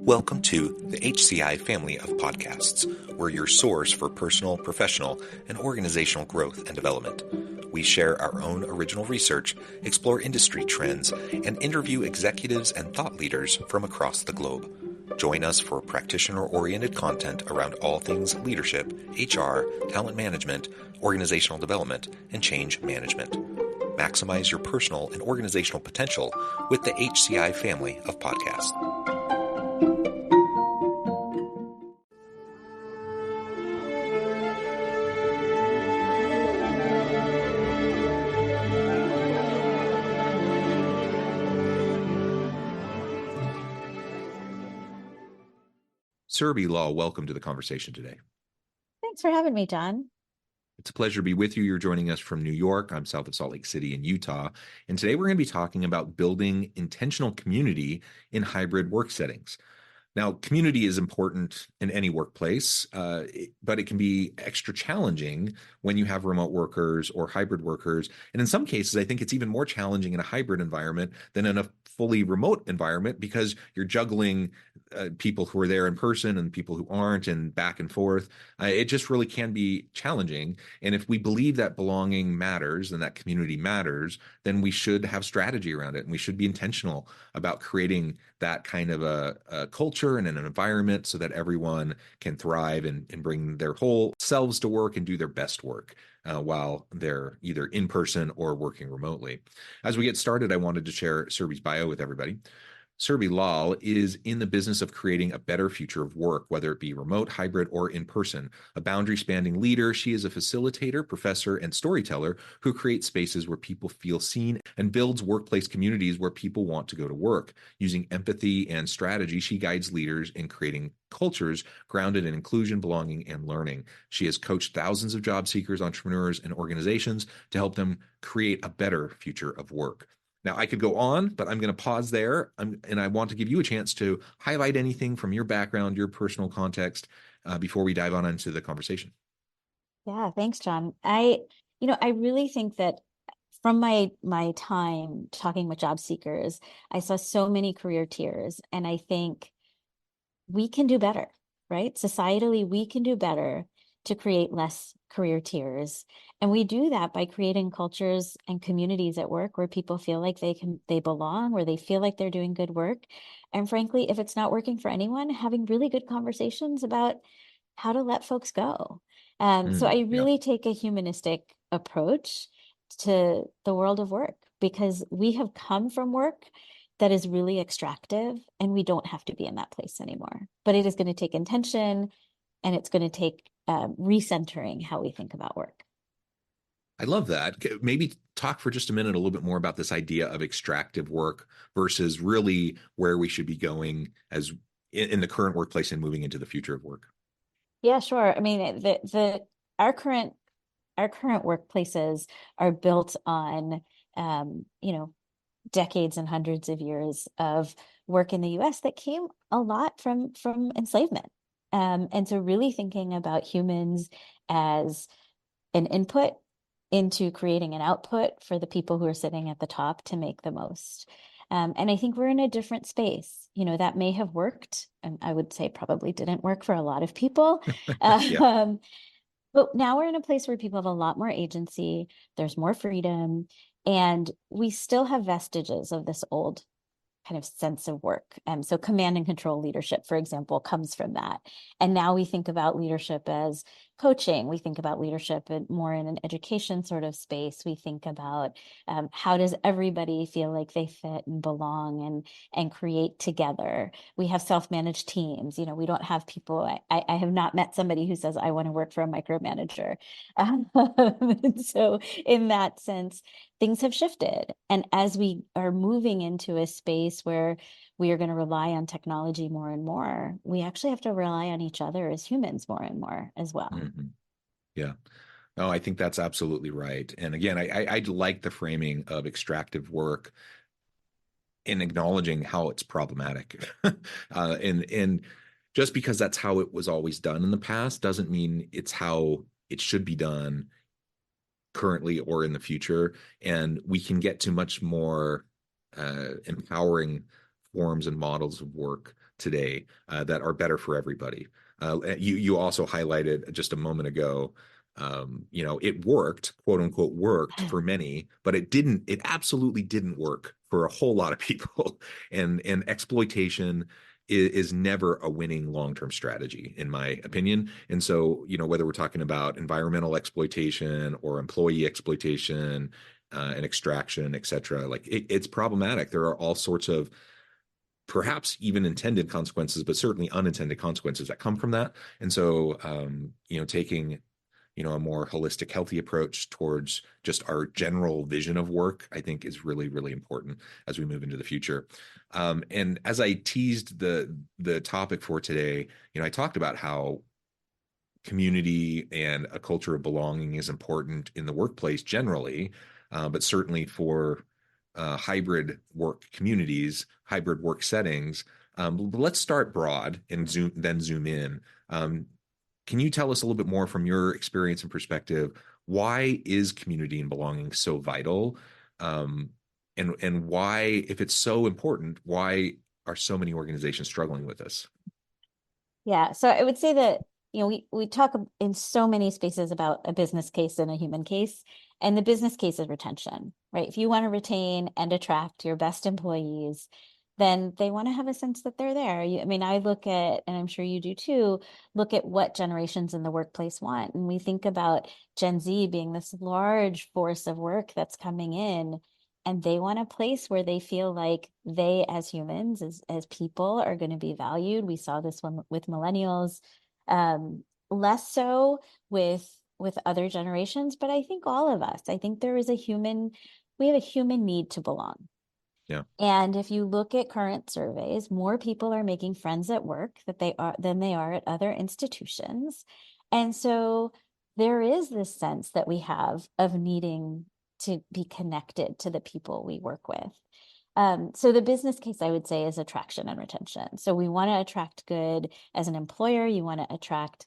Welcome to the HCI family of podcasts. We're your source for personal, professional, and organizational growth and development. We share our own original research, explore industry trends, and interview executives and thought leaders from across the globe. Join us for practitioner-oriented content around all things leadership, HR, talent management, organizational development, and change management. Maximize your personal and organizational potential with the HCI family of podcasts. Surabhi Lal, welcome to the conversation today. Thanks for having me, John. It's a pleasure to be with you. You're joining us from New York. I'm south of Salt Lake City in Utah. And today we're going to be talking about building intentional community in hybrid work settings. Now, community is important in any workplace, but it can be extra challenging when you have remote workers or hybrid workers. And in some cases, I think it's even more challenging in a hybrid environment than in a fully remote environment because you're juggling people who are there in person and people who aren't and back and forth. It just really can be challenging. And if we believe that belonging matters and that community matters, then we should have strategy around it. And we should be intentional about creating that kind of a culture and an environment so that everyone can thrive and bring their whole selves to work and do their best work while they're either in person or working remotely. As we get started, I wanted to share Surabhi's bio with everybody. Surabhi Lal is in the business of creating a better future of work, whether it be remote, hybrid, or in person. A boundary-spanning leader, she is a facilitator, professor, and storyteller who creates spaces where people feel seen and builds workplace communities where people want to go to work. Using empathy and strategy, she guides leaders in creating cultures grounded in inclusion, belonging, and learning. She has coached thousands of job seekers, entrepreneurs, and organizations to help them create a better future of work. Now, I could go on, but I'm going to pause there, and I want to give you a chance to highlight anything from your background, your personal context, before we dive on into the conversation. Yeah, thanks, John. I really think that from my time talking with job seekers, I saw so many career tiers, and I think we can do better, right? Societally, we can do better to create less career tiers. And we do that by creating cultures and communities at work where people feel like they belong, where they feel like they're doing good work. And frankly, if it's not working for anyone, having really good conversations about how to let folks go. So I really take a humanistic approach to the world of work because we have come from work that is really extractive and we don't have to be in that place anymore. But it is going to take intention and it's going to take recentering how we think about work. I love that. Maybe talk for just a minute a little bit more about this idea of extractive work versus really where we should be going as in the current workplace and moving into the future of work. Yeah, sure. I mean, our current workplaces are built on decades and hundreds of years of work in the US that came a lot from enslavement. And so really thinking about humans as an input into creating an output for the people who are sitting at the top to make the most. And I think we're in a different space. That may have worked, and I would say probably didn't work for a lot of people. Yeah. But now we're in a place where people have a lot more agency, there's more freedom, and we still have vestiges of this old kind of sense of work. So command and control leadership, for example, comes from that. And now we think about leadership as coaching. We think about leadership more in an education sort of space. We think about how does everybody feel like they fit and belong and create together. We have self-managed teams. We don't have people. I have not met somebody who says, I want to work for a micromanager. So in that sense, things have shifted. And as we are moving into a space where we are going to rely on technology more and more, we actually have to rely on each other as humans more and more as well. Mm-hmm. Yeah. No, I think that's absolutely right. And again, I like the framing of extractive work in acknowledging how it's problematic. And just because that's how it was always done in the past doesn't mean it's how it should be done currently or in the future. And we can get to much more empowering forms and models of work today that are better for everybody. You also highlighted just a moment ago, it worked, quote unquote, worked for many, but it absolutely didn't work for a whole lot of people. And exploitation is never a winning long-term strategy, in my opinion. And so, whether we're talking about environmental exploitation or employee exploitation and extraction, et cetera, like it's problematic. There are all sorts of perhaps even intended consequences, but certainly unintended consequences that come from that. And so, taking a more holistic, healthy approach towards just our general vision of work, I think is really, really important as we move into the future. And as I teased the topic for today, I talked about how community and a culture of belonging is important in the workplace generally, but certainly for hybrid work communities, hybrid work settings. But let's start broad and then zoom in. Can you tell us a little bit more from your experience and perspective? Why is community and belonging so vital? And why, if it's so important, why are so many organizations struggling with this? Yeah, so I would say that, we talk in so many spaces about a business case and a human case, and the business case is retention, right? If you want to retain and attract your best employees, then they want to have a sense that they're there. I mean, I look at, and I'm sure you do too, look at what generations in the workplace want. And we think about Gen Z being this large force of work that's coming in, and they want a place where they feel like they as humans, as people, are going to be valued. We saw this one with millennials, less so with other generations, but I think all of us, I think there is we have a human need to belong. Yeah. And if you look at current surveys, more people are making friends at work than they are at other institutions. And so there is this sense that we have of needing to be connected to the people we work with. So the business case, I would say, is attraction and retention. So we want to attract good as an employer. You want to attract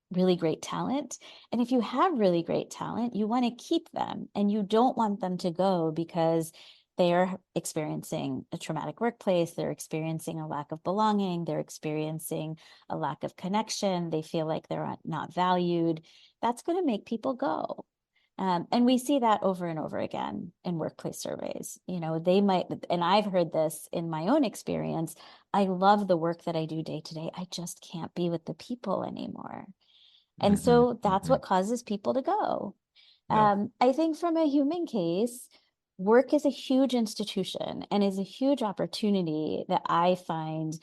really great talent. And if you have really great talent, you want to keep them and you don't want them to go because they are experiencing a traumatic workplace. They're experiencing a lack of belonging. They're experiencing a lack of connection. They feel like they're not valued. That's going to make people go. And we see that over and over again in workplace surveys. They might, and I've heard this in my own experience. I love the work that I do day to day. I just can't be with the people anymore. And Mm-hmm, so that's mm-hmm. what causes people to go. Yeah. I think from a human case, work is a huge institution and is a huge opportunity that I find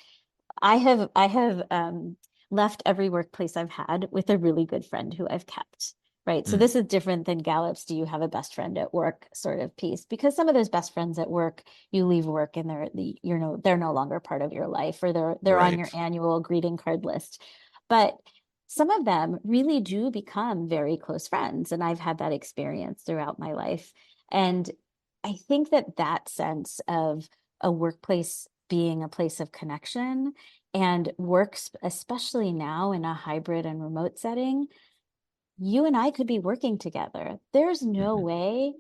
I have left every workplace I've had with a really good friend who I've kept. Right. So Mm. this is different than Gallup's "do you have a best friend at work" sort of piece, because some of those best friends at work, you leave work and they're no longer part of your life, or they're on your Right. annual greeting card list. But some of them really do become very close friends. And I've had that experience throughout my life. And I think that sense of a workplace being a place of connection and works, especially now in a hybrid and remote setting, you and I could be working together. There's no Mm-hmm. way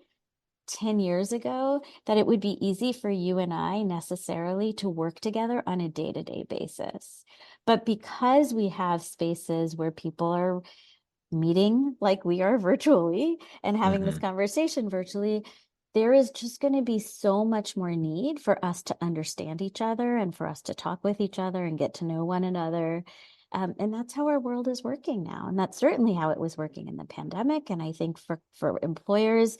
10 years ago that it would be easy for you and I necessarily to work together on a day-to-day basis. But because we have spaces where people are meeting like we are virtually and having this Mm-hmm. conversation virtually, there is just going to be so much more need for us to understand each other and for us to talk with each other and get to know one another. And that's how our world is working now. And that's certainly how it was working in the pandemic. And I think for employers,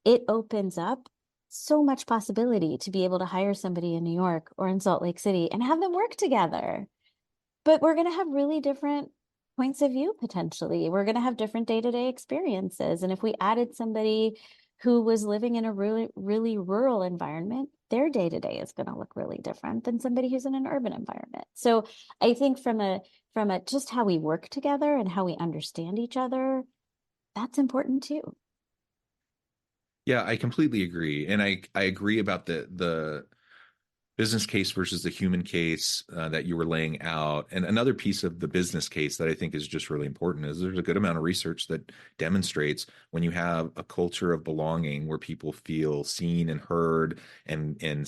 it opens up so much possibility to be able to hire somebody in New York or in Salt Lake City and have them work together. But we're going to have really different points of view potentially. We're going to have different day-to-day experiences. And if we added somebody who was living in a really, really rural environment, their day-to-day is going to look really different than somebody who's in an urban environment. So I think from a just how we work together and how we understand each other, that's important too. Yeah, I completely agree. And I agree about the business case versus the human case that you were laying out. And another piece of the business case that I think is just really important is there's a good amount of research that demonstrates when you have a culture of belonging where people feel seen and heard and in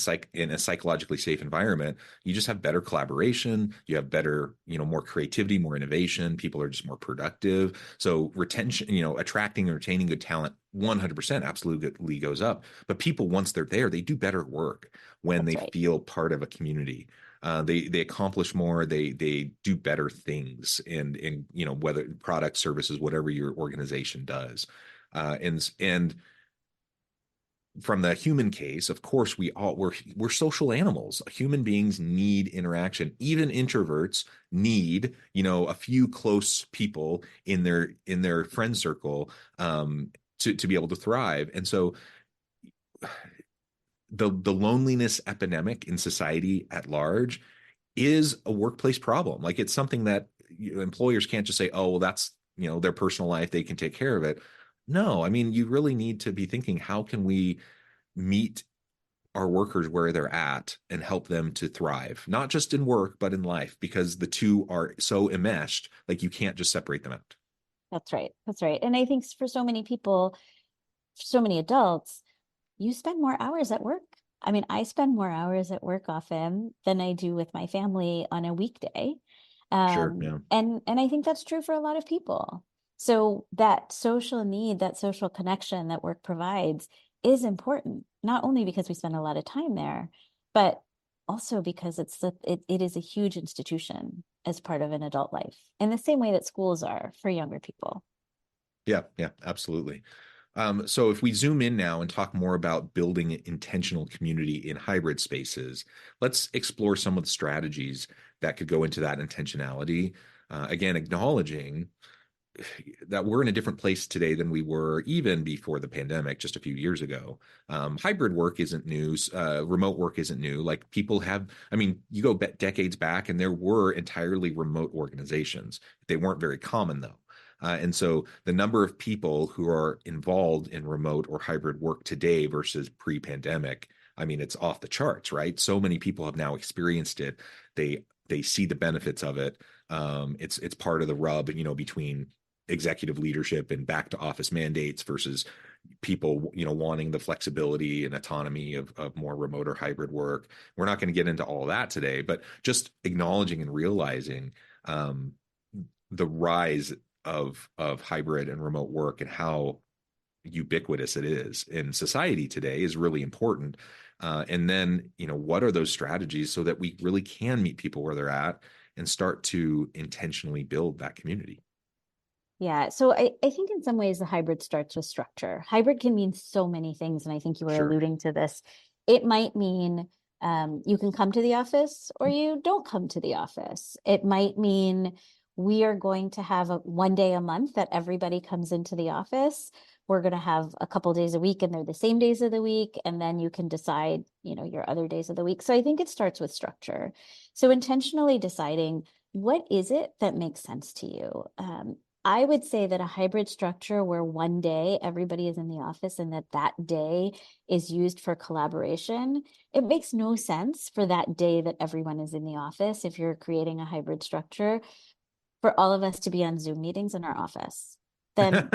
a psychologically safe environment, you just have better collaboration, you have better, more creativity, more innovation, people are just more productive. So retention, attracting and retaining good talent 100% absolutely goes up. But people, once they're there, they do better work when That's they right. feel part of a community. They accomplish more. They do better things, and whether products, services, whatever your organization does, and from the human case, of course, we're social animals. Human beings need interaction. Even introverts need, a few close people in their friend circle to be able to thrive. And so the loneliness epidemic in society at large is a workplace problem. Like it's something that employers can't just say, oh, well, that's their personal life, they can take care of it. No, I mean, you really need to be thinking, how can we meet our workers where they're at and help them to thrive, not just in work, but in life, because the two are so enmeshed, like you can't just separate them out. That's right. That's right. And I think for so many people, so many adults, you spend more hours at work. I mean, I spend more hours at work often than I do with my family on a weekday. Sure. Yeah. And I think that's true for a lot of people. So that social need, that social connection that work provides is important, not only because we spend a lot of time there, but also because it is a huge institution as part of an adult life in the same way that schools are for younger people. Yeah. Yeah. Absolutely. So if we zoom in now and talk more about building intentional community in hybrid spaces, let's explore some of the strategies that could go into that intentionality. Again, acknowledging that we're in a different place today than we were even before the pandemic, just a few years ago. Hybrid work isn't new. Remote work isn't new. Like people have, I mean, you go decades back and there were entirely remote organizations. They weren't very common though. And so the number of people who are involved in remote or hybrid work today versus pre-pandemic, I mean, it's off the charts, right? So many people have now experienced it. They see the benefits of it. It's part of the rub, between executive leadership and back to office mandates versus people, wanting the flexibility and autonomy of more remote or hybrid work. We're not going to get into all that today, but just acknowledging and realizing the rise of hybrid and remote work and how ubiquitous it is in society today is really important. And then, what are those strategies so that we really can meet people where they're at and start to intentionally build that community? Yeah. So I think in some ways the hybrid starts with structure. Hybrid can mean so many things. And I think you were Sure. alluding to this. It might mean you can come to the office or you don't come to the office. It might mean we are going to have one day a month that everybody comes into the office. We're going to have a couple days a week and they're the same days of the week. And then you can decide, your other days of the week. So I think it starts with structure. So intentionally deciding what is it that makes sense to you? I would say that a hybrid structure where one day everybody is in the office and that day is used for collaboration, it makes no sense for that day that everyone is in the office, if you're creating a hybrid structure, for all of us to be on Zoom meetings in our office. Then,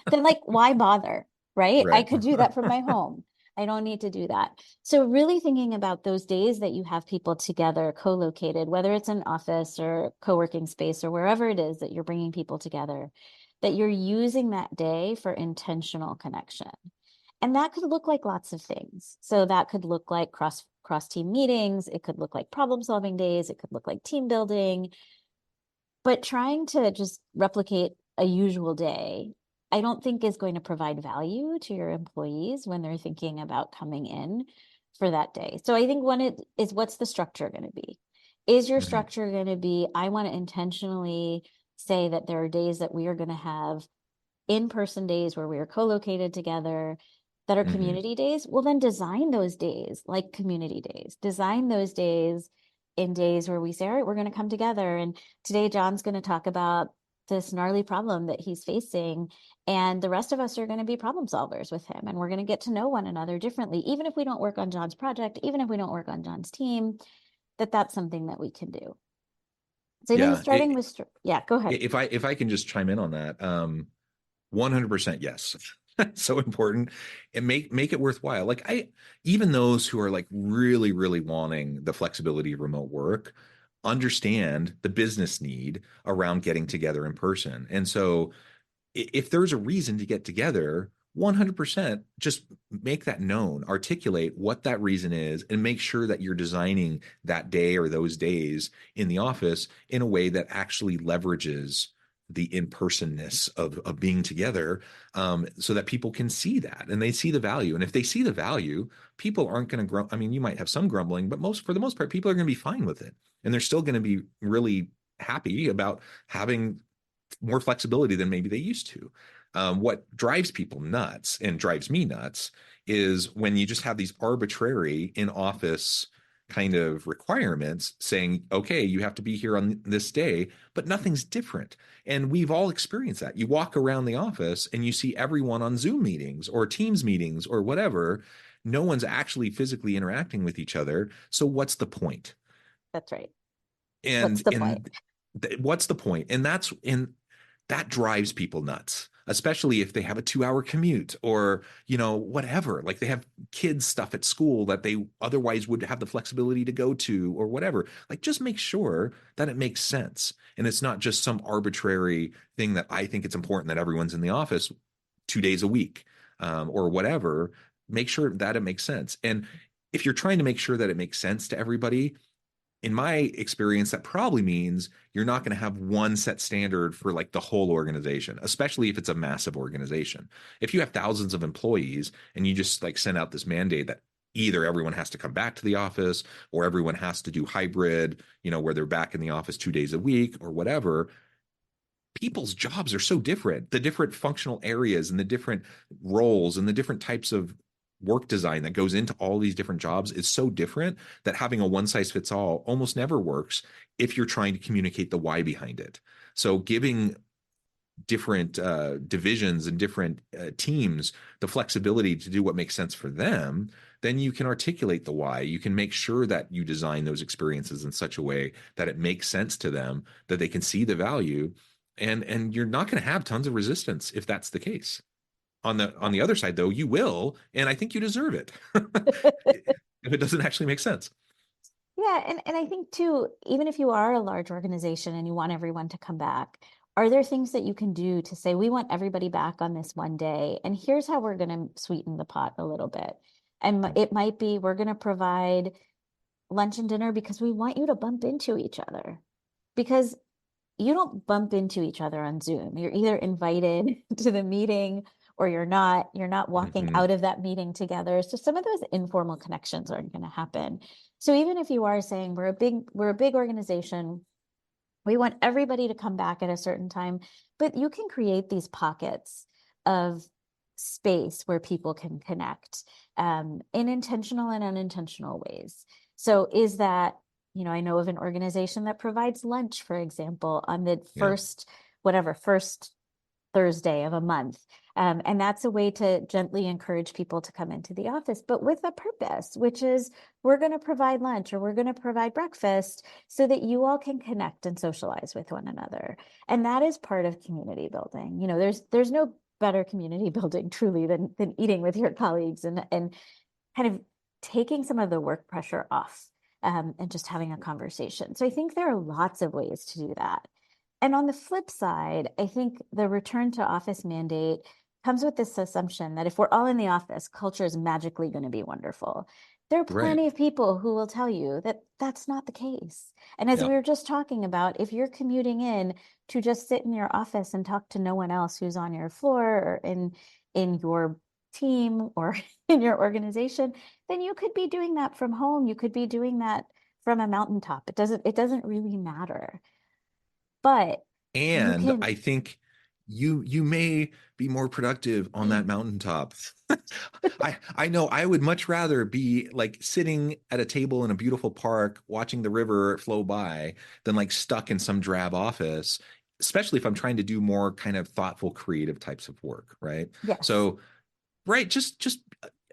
then like, why bother? Right? I Right. could do that from my home. I don't need to do that. So really thinking about those days that you have people together, co-located, whether it's an office or co-working space or wherever it is that you're bringing people together, that you're using that day for intentional connection. And that could look like lots of things. So that could look like cross team meetings. It could look like problem solving days. It could look like team building. But trying to just replicate a usual day, I don't think is going to provide value to your employees when they're thinking about coming in for that day. So I think one is what's the structure going to be? Is your Mhm. structure going to be, I want to intentionally say that there are days that we are going to have in-person days where we are co-located together that are Mhm. community days? Well, then design those days like community days. Design those days in days where we say, all right, we're going to come together. And today John's going to talk about this gnarly problem that he's facing, and the rest of us are going to be problem solvers with him, and we're going to get to know one another differently, even if we don't work on John's project, even if we don't work on John's team, that's something that we can do. So I think Yeah. starting with, yeah, go ahead. If I can just chime in on that, 100% yes. So important, and make it worthwhile. Like even those who are like really, really wanting the flexibility of remote work understand the business need around getting together in person. And so if there's a reason to get together, 100% just make that known, articulate what that reason is, and make sure that you're designing that day or those days in the office in a way that actually leverages the in-personness of being together, so that people can see that and they see the value. And if they see the value, people aren't going to grow. I mean, you might have some grumbling, but for the most part, people are going to be fine with it. And they're still going to be really happy about having more flexibility than maybe they used to. What drives people nuts and drives me nuts is when you just have these arbitrary in office kind of requirements saying, okay, you have to be here on this day, but nothing's different. And we've all experienced that. You walk around the office and you see everyone on Zoom meetings or Teams meetings or whatever. No one's actually physically interacting with each other. So what's the point? That's right. What's and the point? and what's the point? And that drives people nuts, especially if they have a 2 hour commute or whatever, like they have kids stuff at school that they otherwise would have the flexibility to go to or whatever. Like just make sure that it makes sense and it's not just some arbitrary thing that I think it's important that everyone's in the office 2 days a week, or whatever. Make sure that it makes sense. And if you're trying to make sure that it makes sense to everybody, in my experience, that probably means you're not going to have one set standard for like the whole organization, especially if it's a massive organization. If you have thousands of employees and you just like send out this mandate that either everyone has to come back to the office or everyone has to do hybrid, where they're back in the office 2 days a week or whatever, people's jobs are so different. The different functional areas and the different roles and the different types of work design that goes into all these different jobs is so different that having a one size fits all almost never works if you're trying to communicate the why behind it. So giving different divisions and different teams the flexibility to do what makes sense for them, then you can articulate the why. You can make sure that you design those experiences in such a way that it makes sense to them, that they can see the value, and you're not going to have tons of resistance if that's the case. On the other side, though, you will, and I think you deserve it if it doesn't actually make sense. Yeah, and I think too, even if you are a large organization and you want everyone to come back, are there things that you can do to say, we want everybody back on this one day, and here's how we're going to sweeten the pot a little bit. And it might be we're going to provide lunch and dinner because we want you to bump into each other. Because you don't bump into each other on Zoom. You're either invited to the meeting or you're not. You're not walking Mm-hmm. out of that meeting together. So some of those informal connections aren't going to happen. So even if you are saying we're a big organization, we want everybody to come back at a certain time, but you can create these pockets of space where people can connect, in intentional and unintentional ways. So is that, I know of an organization that provides lunch, for example, on the Yeah. first Thursday of a month. And that's a way to gently encourage people to come into the office, but with a purpose, which is we're going to provide lunch or we're going to provide breakfast so that you all can connect and socialize with one another. And that is part of community building. There's no better community building truly than eating with your colleagues and kind of taking some of the work pressure off, and just having a conversation. So I think there are lots of ways to do that. And on the flip side, I think the return to office mandate comes with this assumption that if we're all in the office, culture is magically going to be wonderful. There are Right. plenty of people who will tell you that that's not the case. And as Yeah. we were just talking about, if you're commuting in to just sit in your office and talk to no one else who's on your floor or in your team or in your organization, then you could be doing that from home. You could be doing that from a mountaintop. It doesn't really matter. But you And can I think you may be more productive on that mountaintop. I know I would much rather be like sitting at a table in a beautiful park watching the river flow by than like stuck in some drab office especially if I'm trying to do more kind of thoughtful, creative types of work, right? Yes, So, right, just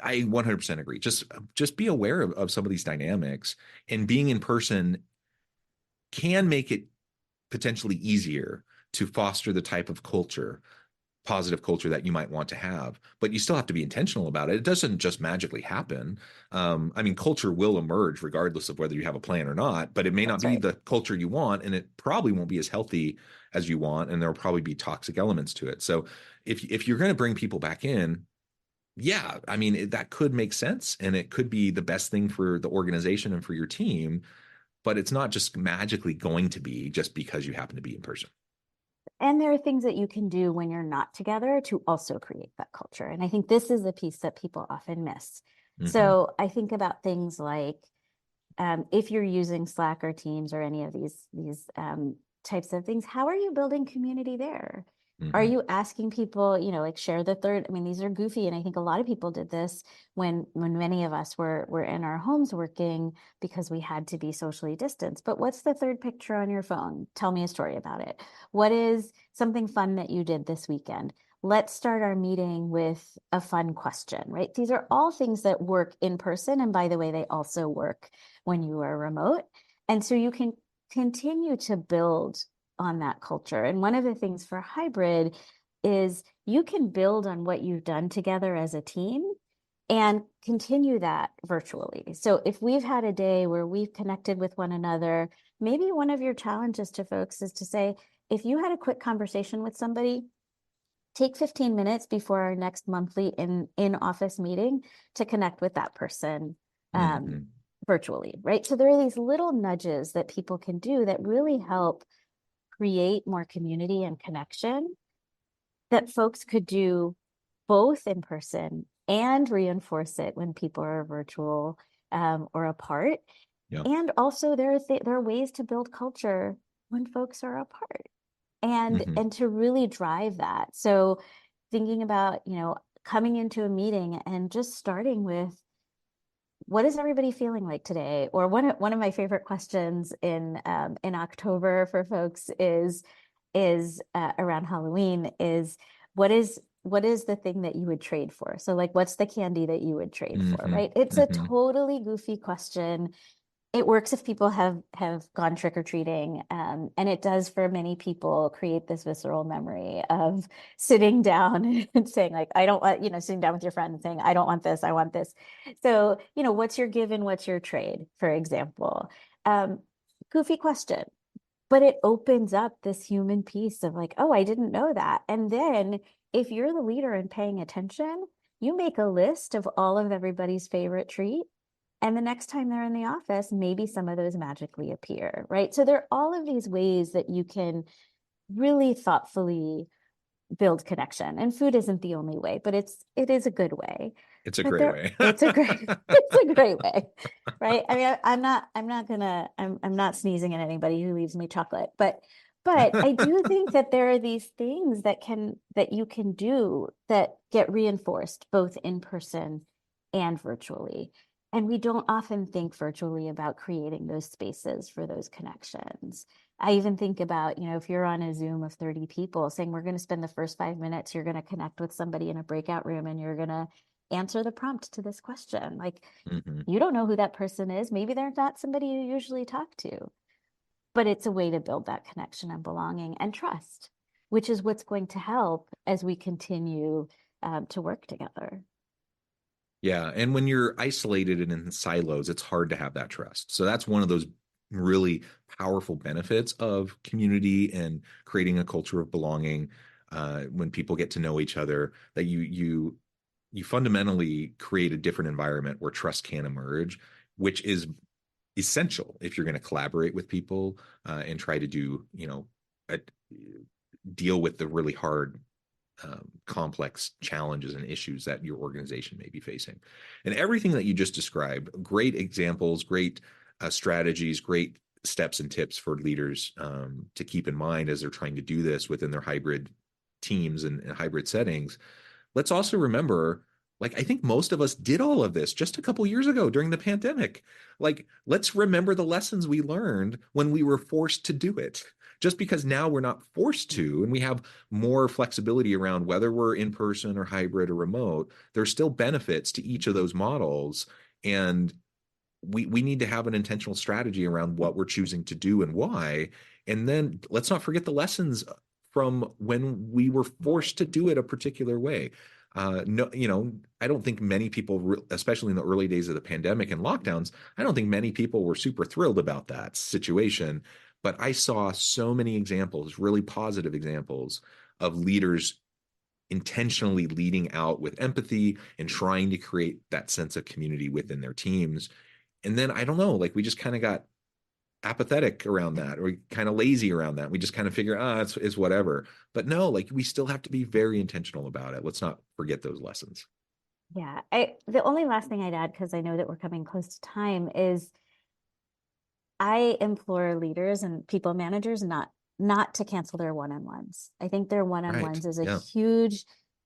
I 100% agree. Just be aware of some of these dynamics, and being in person can make it potentially easier to foster the type of culture, positive culture that you might want to have, but you still have to be intentional about it. It doesn't just magically happen. I mean, culture will emerge regardless of whether you have a plan or not, but it may not that's be right. the culture you want, and it probably won't be as healthy as you want, and there'll probably be toxic elements to it. So if you're going to bring people back in, yeah, I mean, that could make sense, and it could be the best thing for the organization and for your team, but it's not just magically going to be just because you happen to be in person. And there are things that you can do when you're not together to also create that culture. And I think this is the piece that people often miss. Hmm. So I think about things like if you're using Slack or Teams or any of these types of things, how are you building community there? Are Hmm. you asking people, like share the third? I mean, these are goofy, and I think a lot of people did this when many of us were in our homes working because we had to be socially distanced. But what's the third picture on your phone? Tell me a story about it. What is something fun that you did this weekend? Let's start our meeting with a fun question, right? These are all things that work in person. And by the way, they also work when you are remote. And so you can continue to build on that culture. And one of the things for hybrid is you can build on what you've done together as a team and continue that virtually. So if we've had a day where we've connected with one another, maybe one of your challenges to folks is to say, if you had a quick conversation with somebody, take 15 minutes before our next monthly in office meeting to connect with that person um, Hmm. virtually, right? So there are these little nudges that people can do that really help create more community and connection that folks could do both in person and reinforce it when people are virtual or apart. Yeah. And also there are ways to build culture when folks are apart and Hmm. and to really drive that. So thinking about, coming into a meeting and just starting with what is everybody feeling like today? Or one of my favorite questions in October for folks is around Halloween is what is the thing that you would trade for? So like what's the candy that you would trade for, Hmm. right? It's a Hmm. totally goofy question. It works if people have gone trick-or-treating, and it does for many people create this visceral memory of sitting down and saying like I don't want, sitting down with your friend and saying I don't want this, I want this. So what's your give and what's your trade, for example. um, Goofy question, but it opens up this human piece of like, oh, I didn't know that. And then if you're the leader and paying attention, you make a list of all of everybody's favorite treat, and the next time they're in the office, maybe some of those magically appear, right? So there are all of these ways that you can really thoughtfully build connection. And food isn't the only way, but it is a good way. It's a But great there way. it's a great it's a great way. Right. I mean, I'm not sneezing at anybody who leaves me chocolate, but I do think that there are these things that you can do that get reinforced both in person and virtually. And we don't often think virtually about creating those spaces for those connections. I even think about, if you're on a Zoom of 30 people saying, we're going to spend the first 5 minutes, you're going to connect with somebody in a breakout room and you're going to answer the prompt to this question. Like, Hmm. you don't know who that person is. Maybe they're not somebody you usually talk to, but it's a way to build that connection and belonging and trust, which is what's going to help as we continue to work together. Yeah. And when you're isolated and in silos, it's hard to have that trust. So that's one of those really powerful benefits of community and creating a culture of belonging. When people get to know each other, that you fundamentally create a different environment where trust can emerge, which is essential if you're going to collaborate with people and try to do, a, deal with the really hard, complex challenges and issues that your organization may be facing. And everything that you just described, great examples, great strategies, great steps and tips for leaders to keep in mind as they're trying to do this within their hybrid teams and hybrid settings. Let's also remember, like, I think most of us did all of this just a couple years ago during the pandemic. Like, let's remember the lessons we learned when we were forced to do it. just because now we're not forced to, and we have more flexibility around whether we're in person or hybrid or remote, there's still benefits to each of those models. And we need to have an intentional strategy around what we're choosing to do and why. And then let's not forget the lessons from when we were forced to do it a particular way. No, I don't think many people, especially in the early days of the pandemic and lockdowns, I don't think many people were super thrilled about that situation. But I saw so many examples, really positive examples of leaders intentionally leading out with empathy and trying to create that sense of community within their teams. And then I don't know, like we just kind of got apathetic around that, or kind of lazy around that. We just kind of figure, it's whatever. But no, like we still have to be very intentional about it. Let's not forget those lessons. Yeah. The only last thing I'd add, because I know that we're coming close to time, is I implore leaders and people managers not to cancel their one-on-ones. I think their Right. one-on-ones is Yeah.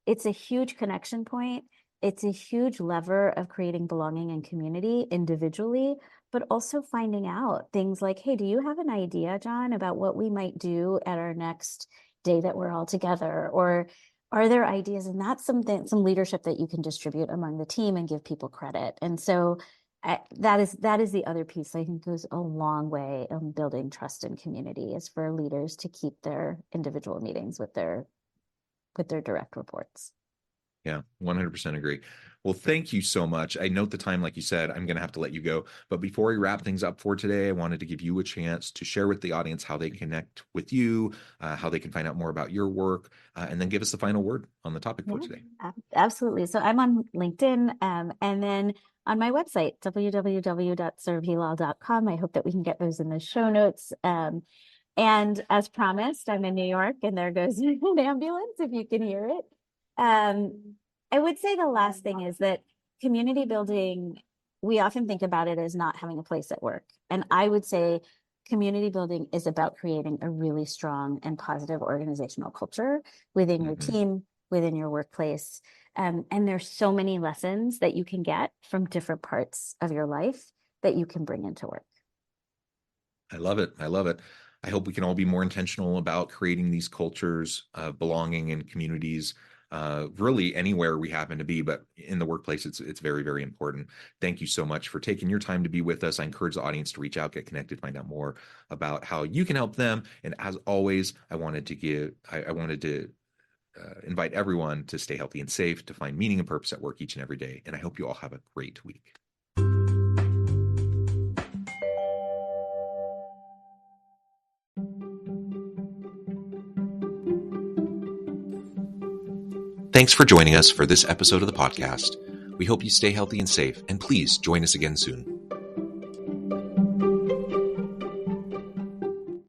it's a huge connection point. It's a huge lever of creating belonging and community individually, but also finding out things like, hey, do you have an idea, John, about what we might do at our next day that we're all together? Or are there ideas? And that's some leadership that you can distribute among the team and give people credit. And so that is the other piece I think goes a long way in building trust and community, is for leaders to keep their individual meetings with their direct reports. Yeah, 100% agree. Well, thank you so much. I note the time, like you said, I'm going to have to let you go. But before we wrap things up for today, I wanted to give you a chance to share with the audience how they connect with you, how they can find out more about your work, and then give us the final word on the topic for today. Absolutely. So I'm on LinkedIn, and then on my website, www.surabhilal.com. I hope that we can get those in the show notes. And as promised, I'm in New York, and there goes an ambulance if you can hear it. I would say the last thing is that community building, we often think about it as not having a place at work. And I would say community building is about creating a really strong and positive organizational culture within your team, within your workplace. And there's so many lessons that you can get from different parts of your life that you can bring into work. I love it. I love it. I hope we can all be more intentional about creating these cultures of belonging and communities, really anywhere we happen to be, but in the workplace, it's very, very important. Thank you so much for taking your time to be with us. I encourage the audience to reach out, get connected, find out more about how you can help them. And as always, I wanted to invite everyone to stay healthy and safe, to find meaning and purpose at work each and every day. And I hope you all have a great week. Thanks for joining us for this episode of the podcast. We hope you stay healthy and safe, and please join us again soon.